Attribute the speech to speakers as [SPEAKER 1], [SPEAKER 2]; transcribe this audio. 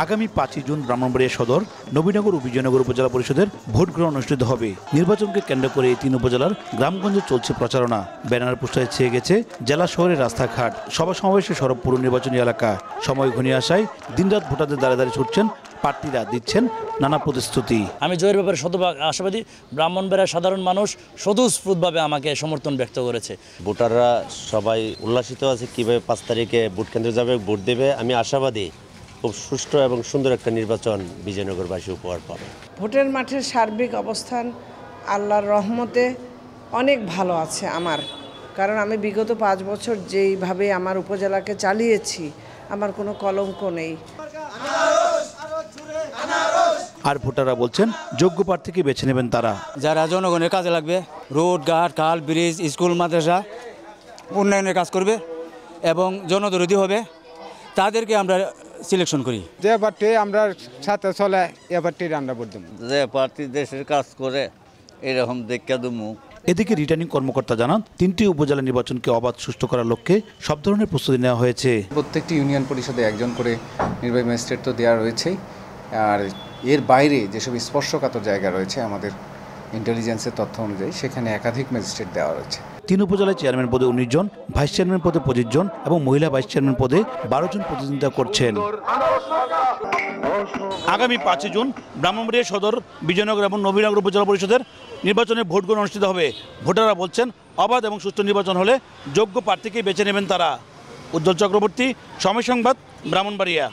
[SPEAKER 1] আগামী 5 জুন ব্রাহ্মণবাড়িয়া সদর, নবীনগর ও বিজয়নগর উপজেলা পরিষদের ভোট গ্রহণ অনুষ্ঠিত হবে। নির্বাচনকে কেন্দ্র করে এই 3 উপজেলার গ্রামগঞ্জে চলছে প্রচারণা। ব্যানার পোস্টারে ছেয়ে গেছে জেলা শহরের রাস্তাঘাট, সভা সমাবেশে সরব পুরো নির্বাচনী এলাকা। সময় ঘনিয়ে আসায় দিনরাত ভোটারদের দ্বারে দ্বারে ছুটছেন প্রার্থীরা, দিচ্ছেন নানা প্রতিশ্রুতি।
[SPEAKER 2] আমি জয়ের ব্যাপারে শতভাগ আশাবাদী। ব্রাহ্মণবাড়িয়ার সাধারণ মানুষ স্বতঃস্ফূর্তভাবে আমাকে সমর্থন ব্যক্ত করেছে।
[SPEAKER 3] ভোটাররা সবাই উল্লাসিত আছে কিভাবে 5 তারিখে ভোট কেন্দ্রে যাবে, ভোট দেবে। আমি আশাবাদী খুব সুষ্ঠু এবং সুন্দর একটা নির্বাচন বিজয়নগরবাসী উপহার পাবে।
[SPEAKER 4] ভোটের মাঠের সার্বিক অবস্থান আল্লাহর রহমতে অনেক ভালো আছে আমার, কারণ আমি বিগত 5 বছর যেইভাবে আমার উপজেলাকে চালিয়েছি, আমার কোনো কলঙ্ক নেই।
[SPEAKER 1] আর ভোটাররা বলছেন যোগ্য প্রার্থীকে বেছে নেবেন তারা।
[SPEAKER 5] যারা জনগণের কাজে লাগবে, রোড ঘাট খাল ব্রিজ স্কুল মাদ্রাসা উন্নয়নের কাজ করবে এবং জনদরদি হবে, তাদেরকে আমরা সিলেকশন করি।
[SPEAKER 6] যে পার্টি আমরা সাথে চলে এ পার্টির আমরা ভোট দেব।
[SPEAKER 7] যে পার্টি দেশের কাজ করে এরকম দেখা দেবো।
[SPEAKER 1] এদিকে রিটার্নিং কর্মকর্তা জানান, 3টি উপজেলা নির্বাচনকে অবাধ সুষ্ঠু করার লক্ষ্যে সব ধরনের প্রস্তুতি নেওয়া হয়েছে।
[SPEAKER 8] প্রত্যেকটি ইউনিয়ন পরিষদে একজন করে নির্বাহী ম্যাজিস্ট্রেট তো দেওয়া রয়েছেই, আর এর বাইরে যেসব স্পর্শকাতর জায়গা রয়েছে আমাদের ইন্টেলিজেন্সের তথ্য অনুযায়ী সেখানে একাধিক ম্যাজিস্ট্রেট দেওয়া রয়েছে।
[SPEAKER 1] 3 উপজেলায় চেয়ারম্যান পদে 19 জন, ভাইস চেয়ারম্যান পদে 25 জন এবং মহিলা ভাইস চেয়ারম্যান পদে 12 জন প্রতিদ্বন্দ্বিতা করছেন। আগামী 5 জুন ব্রাহ্মণবাড়িয়া সদর, বিজয়নগর এবং নবীনগর উপজেলা পরিষদের নির্বাচনে ভোট গ্রহণ অনুষ্ঠিত হবে। ভোটাররা বলছেন অবাধ এবং সুষ্ঠু নির্বাচন হলে যোগ্য প্রার্থীকে বেছে নেবেন তারা। উজ্জ্বল চক্রবর্তী, সময় সংবাদ, ব্রাহ্মণবাড়িয়া।